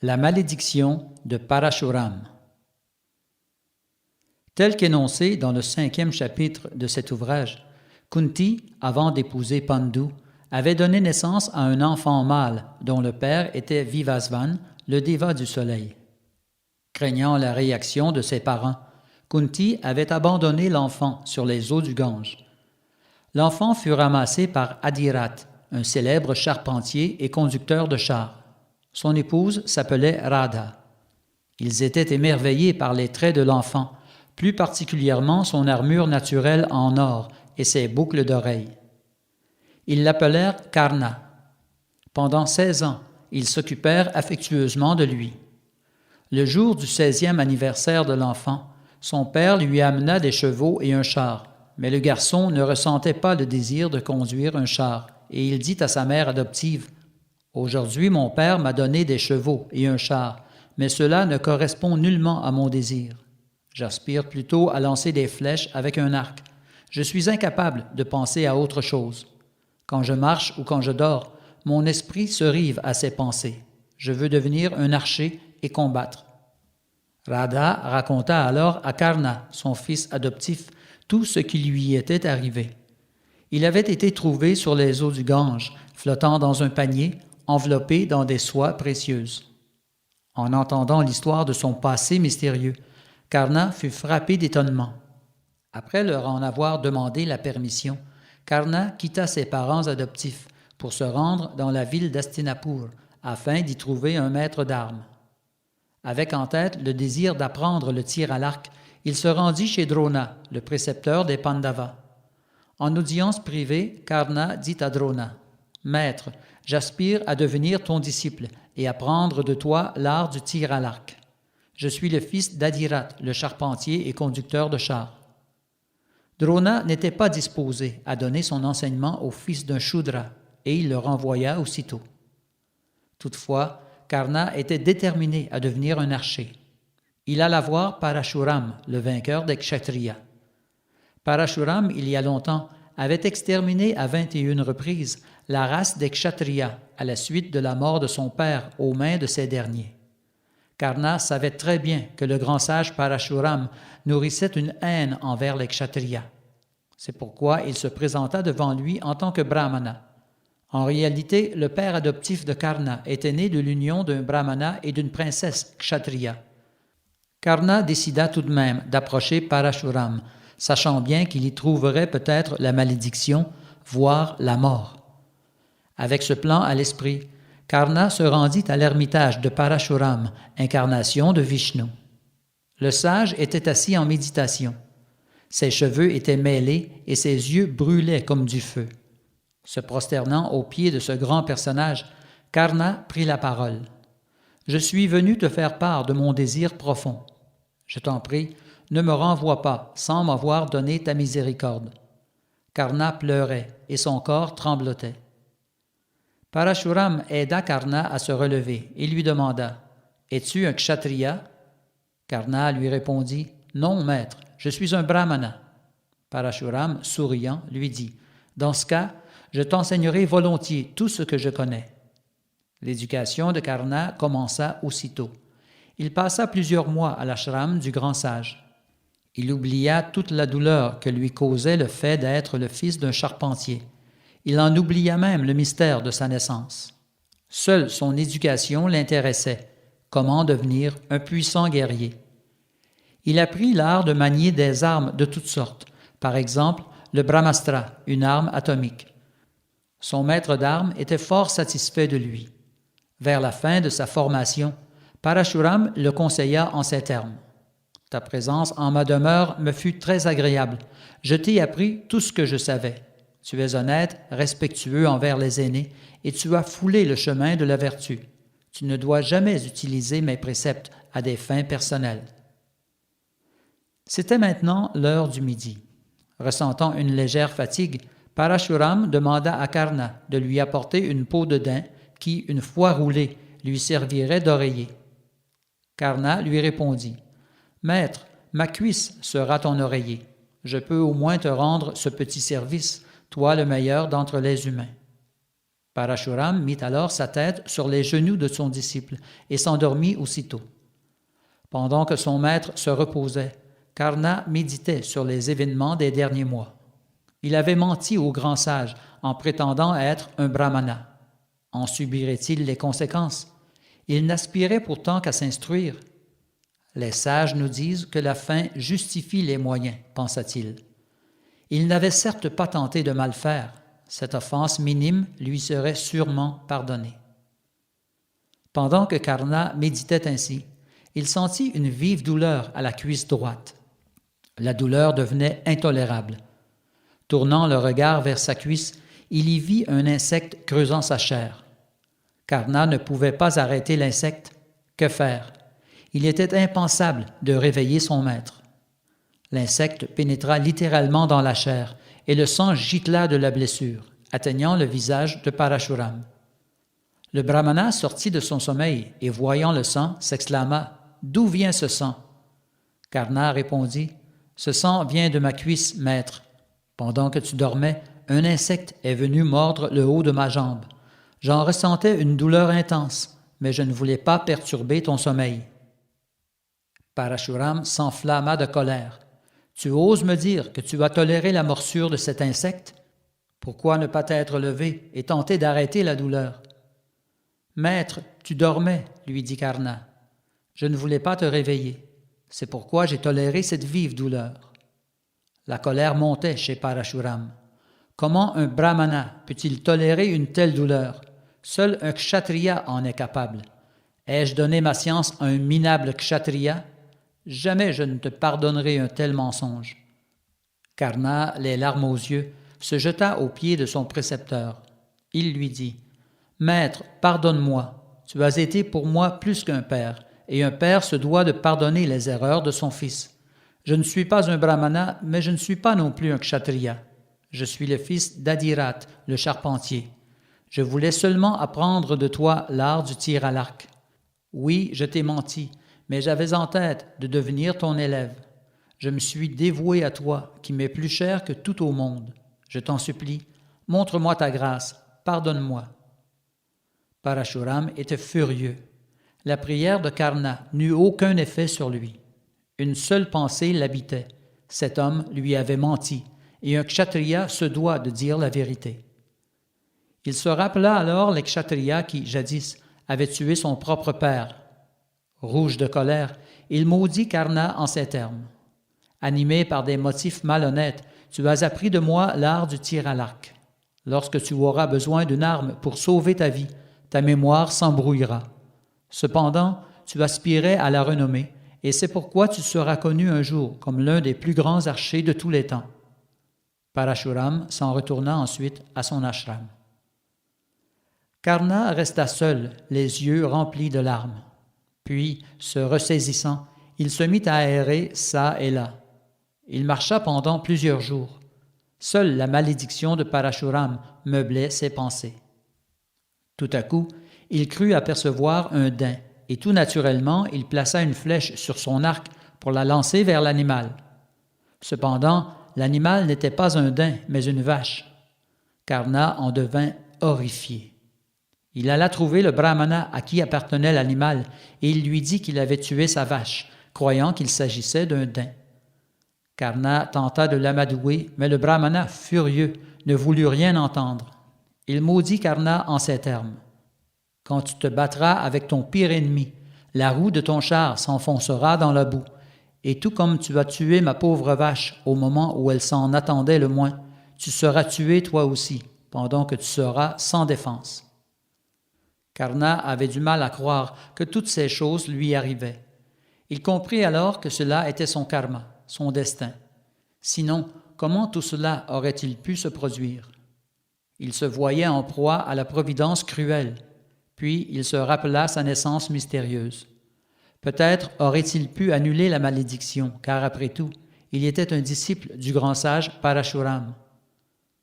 La malédiction de Parashuram. Tel qu'énoncé dans le 5e chapitre de cet ouvrage, Kunti, avant d'épouser Pandu, avait donné naissance à un enfant mâle dont le père était Vivasvan, le déva du soleil. Craignant la réaction de ses parents, Kunti avait abandonné l'enfant sur les eaux du Gange. L'enfant fut ramassé par Adirat, un célèbre charpentier et conducteur de chars. Son épouse s'appelait Radha. Ils étaient émerveillés par les traits de l'enfant, plus particulièrement son armure naturelle en or et ses boucles d'oreilles. Ils l'appelèrent Karna. Pendant 16 ans, ils s'occupèrent affectueusement de lui. Le jour du 16e anniversaire de l'enfant, son père lui amena des chevaux et un char, mais le garçon ne ressentait pas le désir de conduire un char, et il dit à sa mère adoptive: « Aujourd'hui, mon père m'a donné des chevaux et un char, mais cela ne correspond nullement à mon désir. J'aspire plutôt à lancer des flèches avec un arc. Je suis incapable de penser à autre chose. Quand je marche ou quand je dors, mon esprit se rive à ces pensées. Je veux devenir un archer et combattre. » Radha raconta alors à Karna, son fils adoptif, tout ce qui lui était arrivé. Il avait été trouvé sur les eaux du Gange, flottant dans un panier, enveloppé dans des soies précieuses. En entendant l'histoire de son passé mystérieux, Karna fut frappé d'étonnement. Après leur en avoir demandé la permission, Karna quitta ses parents adoptifs pour se rendre dans la ville d'Hastinapur afin d'y trouver un maître d'armes. Avec en tête le désir d'apprendre le tir à l'arc, il se rendit chez Drona, le précepteur des Pandavas. En audience privée, Karna dit à Drona: « Maître, j'aspire à devenir ton disciple et apprendre de toi l'art du tir à l'arc. Je suis le fils d'Adirat, le charpentier et conducteur de chars. » Drona n'était pas disposé à donner son enseignement au fils d'un Shudra, et il le renvoya aussitôt. Toutefois, Karna était déterminé à devenir un archer. Il alla voir Parashuram, le vainqueur des Kshatriyas. Parashuram, il y a longtemps, avait exterminé à 21 reprises la race des Kshatriyas à la suite de la mort de son père aux mains de ces derniers. Karna savait très bien que le grand sage Parashuram nourrissait une haine envers les Kshatriyas. C'est pourquoi il se présenta devant lui en tant que Brahmana. En réalité, le père adoptif de Karna était né de l'union d'un Brahmana et d'une princesse Kshatriya. Karna décida tout de même d'approcher Parashuram, sachant bien qu'il y trouverait peut-être la malédiction, voire la mort. Avec ce plan à l'esprit, Karna se rendit à l'ermitage de Parashuram, incarnation de Vishnu. Le sage était assis en méditation. Ses cheveux étaient mêlés et ses yeux brûlaient comme du feu. Se prosternant aux pieds de ce grand personnage, Karna prit la parole. « Je suis venu te faire part de mon désir profond. Je t'en prie, ne me renvoie pas sans m'avoir donné ta miséricorde. » Karna pleurait et son corps tremblotait. Parashuram aida Karna à se relever et lui demanda: « Es-tu un kshatriya » Karna lui répondit: « Non, maître, je suis un brahmana. » Parashuram, souriant, lui dit: « Dans ce cas, je t'enseignerai volontiers tout ce que je connais. » L'éducation de Karna commença aussitôt. Il passa plusieurs mois à l'ashram du grand sage. Il oublia toute la douleur que lui causait le fait d'être le fils d'un charpentier. Il en oublia même le mystère de sa naissance. Seule son éducation l'intéressait, comment devenir un puissant guerrier. Il apprit l'art de manier des armes de toutes sortes, par exemple le brahmastra, une arme atomique. Son maître d'armes était fort satisfait de lui. Vers la fin de sa formation, Parashuram le conseilla en ces termes: « Ta présence en ma demeure me fut très agréable. Je t'ai appris tout ce que je savais. Tu es honnête, respectueux envers les aînés, et tu as foulé le chemin de la vertu. Tu ne dois jamais utiliser mes préceptes à des fins personnelles. » C'était maintenant l'heure du midi. Ressentant une légère fatigue, Parashuram demanda à Karna de lui apporter une peau de daim qui, une fois roulée, lui servirait d'oreiller. Karna lui répondit: « Maître, ma cuisse sera ton oreiller. Je peux au moins te rendre ce petit service, toi le meilleur d'entre les humains. » Parashuram mit alors sa tête sur les genoux de son disciple et s'endormit aussitôt. Pendant que son maître se reposait, Karna méditait sur les événements des derniers mois. Il avait menti au grand sage en prétendant être un brahmana. En subirait-il les conséquences? Il n'aspirait pourtant qu'à s'instruire. Les sages nous disent que la fin justifie les moyens, pensa-t-il. Il n'avait certes pas tenté de mal faire. Cette offense minime lui serait sûrement pardonnée. Pendant que Karna méditait ainsi, il sentit une vive douleur à la cuisse droite. La douleur devenait intolérable. Tournant le regard vers sa cuisse, il y vit un insecte creusant sa chair. Karna ne pouvait pas arrêter l'insecte. Que faire? Il était impensable de réveiller son maître. L'insecte pénétra littéralement dans la chair et le sang gicla de la blessure, atteignant le visage de Parashuram. Le brahmana sortit de son sommeil et, voyant le sang, s'exclama « D'où vient ce sang ?» Karna répondit « Ce sang vient de ma cuisse, maître. Pendant que tu dormais, un insecte est venu mordre le haut de ma jambe. J'en ressentais une douleur intense, mais je ne voulais pas perturber ton sommeil. » Parashuram s'enflamma de colère. « Tu oses me dire que tu as toléré la morsure de cet insecte? Pourquoi ne pas t'être levé et tenter d'arrêter la douleur? »« Maître, tu dormais, lui dit Karna. Je ne voulais pas te réveiller. C'est pourquoi j'ai toléré cette vive douleur. » La colère montait chez Parashuram. Comment un brahmana peut-il tolérer une telle douleur? Seul un kshatriya en est capable. Ai-je donné ma science à un minable kshatriya? Jamais je ne te pardonnerai un tel mensonge. Karna, les larmes aux yeux, se jeta aux pieds de son précepteur. Il lui dit « Maître, pardonne-moi. Tu as été pour moi plus qu'un père, et un père se doit de pardonner les erreurs de son fils. Je ne suis pas un brahmana, mais je ne suis pas non plus un kshatriya. Je suis le fils d'Adirat, le charpentier. Je voulais seulement apprendre de toi l'art du tir à l'arc. Oui, je t'ai menti, mais j'avais en tête de devenir ton élève. Je me suis dévoué à toi, qui m'est plus cher que tout au monde. Je t'en supplie, montre-moi ta grâce, pardonne-moi. » Parashuram était furieux. La prière de Karna n'eut aucun effet sur lui. Une seule pensée l'habitait. Cet homme lui avait menti, et un kshatriya se doit de dire la vérité. Il se rappela alors les kshatriyas qui, jadis, avaient tué son propre père. Rouge de colère, il maudit Karna en ces termes. « Animé par des motifs malhonnêtes, tu as appris de moi l'art du tir à l'arc. Lorsque tu auras besoin d'une arme pour sauver ta vie, ta mémoire s'embrouillera. Cependant, tu aspirais à la renommée, et c'est pourquoi tu seras connu un jour comme l'un des plus grands archers de tous les temps. » Parashuram s'en retourna ensuite à son ashram. Karna resta seul, les yeux remplis de larmes. Puis, se ressaisissant, il se mit à errer çà et là. Il marcha pendant plusieurs jours. Seule la malédiction de Parashuram meublait ses pensées. Tout à coup, il crut apercevoir un daim, et tout naturellement, il plaça une flèche sur son arc pour la lancer vers l'animal. Cependant, l'animal n'était pas un daim, mais une vache. Karna en devint horrifié. Il alla trouver le brahmana à qui appartenait l'animal, et il lui dit qu'il avait tué sa vache, croyant qu'il s'agissait d'un daim. Karna tenta de l'amadouer, mais le brahmana, furieux, ne voulut rien entendre. Il maudit Karna en ces termes. « Quand tu te battras avec ton pire ennemi, la roue de ton char s'enfoncera dans la boue, et tout comme tu as tué ma pauvre vache au moment où elle s'en attendait le moins, tu seras tué toi aussi, pendant que tu seras sans défense. » Karna avait du mal à croire que toutes ces choses lui arrivaient. Il comprit alors que cela était son karma, son destin. Sinon, comment tout cela aurait-il pu se produire? Il se voyait en proie à la providence cruelle, puis il se rappela sa naissance mystérieuse. Peut-être aurait-il pu annuler la malédiction, car après tout, il était un disciple du grand sage Parashuram.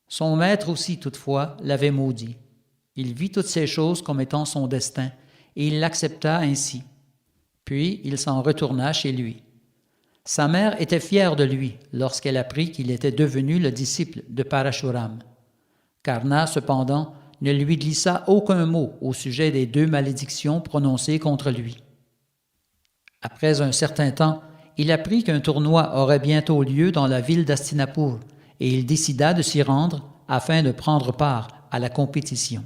Son maître aussi, toutefois, l'avait maudit. Il vit toutes ces choses comme étant son destin, et il l'accepta ainsi. Puis il s'en retourna chez lui. Sa mère était fière de lui lorsqu'elle apprit qu'il était devenu le disciple de Parashuram. Karna, cependant, ne lui glissa aucun mot au sujet des 2 malédictions prononcées contre lui. Après un certain temps, il apprit qu'un tournoi aurait bientôt lieu dans la ville d'Hastinapur et il décida de s'y rendre afin de prendre part à la compétition.